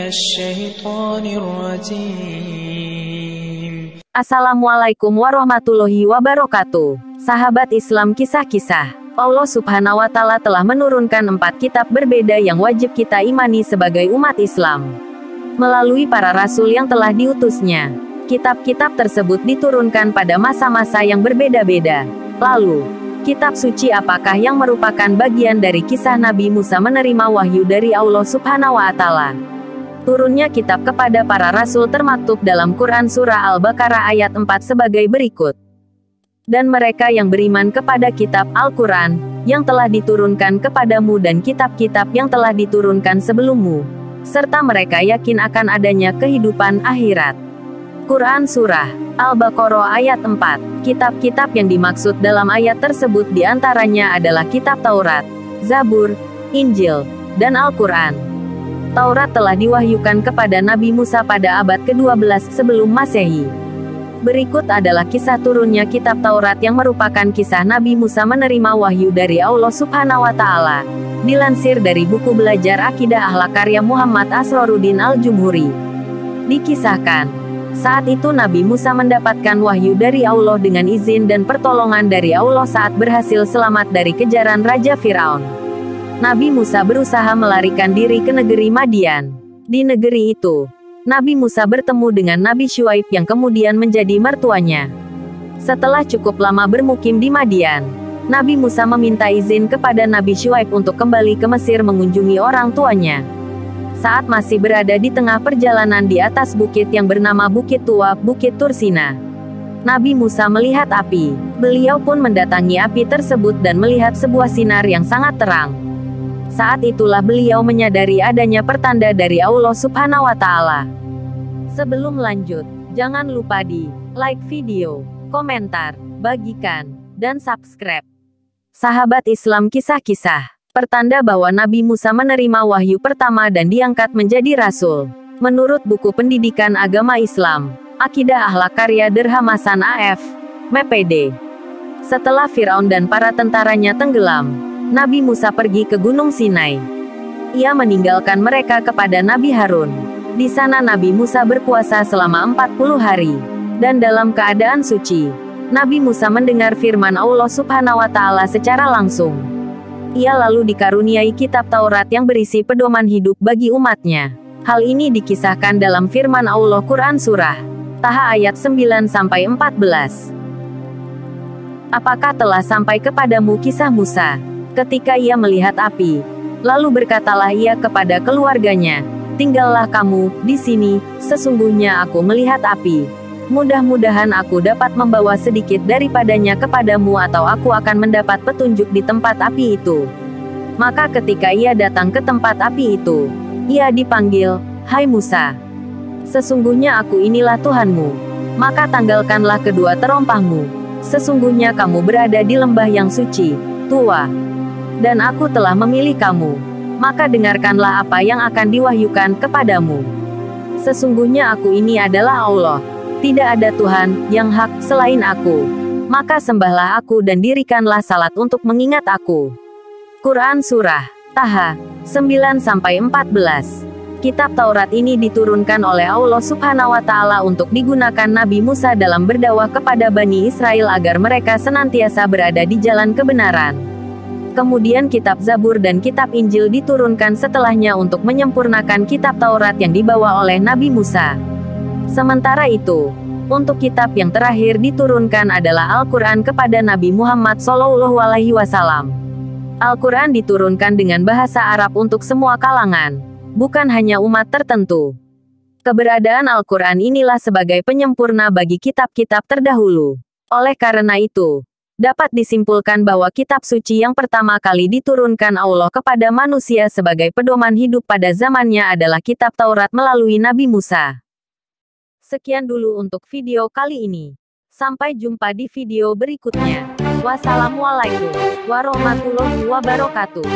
الشيطان الرجيم. Assalamualaikum warahmatullahi wabarakatuh. Sahabat Islam, kisah-kisah. Allah Subhanahu wa Ta'ala telah menurunkan 4 kitab berbeda yang wajib kita imani sebagai umat Islam melalui para rasul yang telah diutusnya. Kitab-kitab tersebut diturunkan pada masa-masa yang berbeda-beda. Lalu, kitab suci apakah yang merupakan bagian dari kisah Nabi Musa menerima wahyu dari Allah Subhanahu wa Ta'ala? Turunnya kitab kepada para rasul termaktub dalam Quran Surah Al-Baqarah ayat 4 sebagai berikut. Dan mereka yang beriman kepada kitab Al-Quran, yang telah diturunkan kepadamu dan kitab-kitab yang telah diturunkan sebelummu, serta mereka yakin akan adanya kehidupan akhirat. Quran Surah Al-Baqarah ayat 4. Kitab-kitab yang dimaksud dalam ayat tersebut diantaranya adalah kitab Taurat, Zabur, Injil, dan Al-Quran. Taurat telah diwahyukan kepada Nabi Musa pada abad ke-12 sebelum Masehi. Berikut adalah kisah turunnya kitab Taurat yang merupakan kisah Nabi Musa menerima wahyu dari Allah Subhanahu wa Ta'ala. Dilansir dari buku belajar Akidah Akhlak karya Muhammad Asroruddin Al-Jumhuri. Dikisahkan, saat itu Nabi Musa mendapatkan wahyu dari Allah dengan izin dan pertolongan dari Allah saat berhasil selamat dari kejaran Raja Firaun. Nabi Musa berusaha melarikan diri ke negeri Madian. Di negeri itu, Nabi Musa bertemu dengan Nabi Syuaib yang kemudian menjadi mertuanya. Setelah cukup lama bermukim di Madian, Nabi Musa meminta izin kepada Nabi Syuaib untuk kembali ke Mesir mengunjungi orang tuanya. Saat masih berada di tengah perjalanan di atas bukit yang bernama Bukit Tua, Bukit Tursina, Nabi Musa melihat api. Beliau pun mendatangi api tersebut dan melihat sebuah sinar yang sangat terang. Saat itulah beliau menyadari adanya pertanda dari Allah Subhanahu wa Ta'ala. Sebelum lanjut, jangan lupa di like video, komentar, bagikan, dan subscribe. Sahabat Islam, kisah-kisah. Pertanda bahwa Nabi Musa menerima wahyu pertama dan diangkat menjadi rasul. Menurut buku pendidikan agama Islam, Akidah Akhlak karya Derhamasan AF, MPD. Setelah Firaun dan para tentaranya tenggelam, Nabi Musa pergi ke Gunung Sinai. Ia meninggalkan mereka kepada Nabi Harun. Di sana Nabi Musa berpuasa selama 40 hari. Dan dalam keadaan suci, Nabi Musa mendengar firman Allah Subhanahu wa Ta'ala secara langsung. Ia lalu dikaruniai kitab Taurat yang berisi pedoman hidup bagi umatnya. Hal ini dikisahkan dalam firman Allah Quran Surah Taha ayat 9-14. Apakah telah sampai kepadamu kisah Musa ketika ia melihat api? Lalu berkatalah ia kepada keluarganya, tinggallah kamu di sini, sesungguhnya aku melihat api. Mudah-mudahan aku dapat membawa sedikit daripadanya kepadamu atau aku akan mendapat petunjuk di tempat api itu. Maka ketika ia datang ke tempat api itu, ia dipanggil, hai Musa. Sesungguhnya aku inilah Tuhanmu. Maka tanggalkanlah kedua terompahmu. Sesungguhnya kamu berada di lembah yang suci, tua. Dan aku telah memilih kamu. Maka dengarkanlah apa yang akan diwahyukan kepadamu. Sesungguhnya aku ini adalah Allah. Tidak ada Tuhan yang hak selain aku. Maka sembahlah aku dan dirikanlah salat untuk mengingat aku. Quran Surah Taha 9-14. Kitab Taurat ini diturunkan oleh Allah Subhanahu wa Ta'ala untuk digunakan Nabi Musa dalam berdakwah kepada Bani Israel agar mereka senantiasa berada di jalan kebenaran. Kemudian kitab Zabur dan kitab Injil diturunkan setelahnya untuk menyempurnakan kitab Taurat yang dibawa oleh Nabi Musa. Sementara itu, untuk kitab yang terakhir diturunkan adalah Al-Quran kepada Nabi Muhammad SAW. Al-Quran diturunkan dengan bahasa Arab untuk semua kalangan, bukan hanya umat tertentu. Keberadaan Al-Quran inilah sebagai penyempurna bagi kitab-kitab terdahulu. Oleh karena itu, dapat disimpulkan bahwa kitab suci yang pertama kali diturunkan Allah kepada manusia sebagai pedoman hidup pada zamannya adalah kitab Taurat melalui Nabi Musa. Sekian dulu untuk video kali ini. Sampai jumpa di video berikutnya. Wassalamualaikum warahmatullahi wabarakatuh.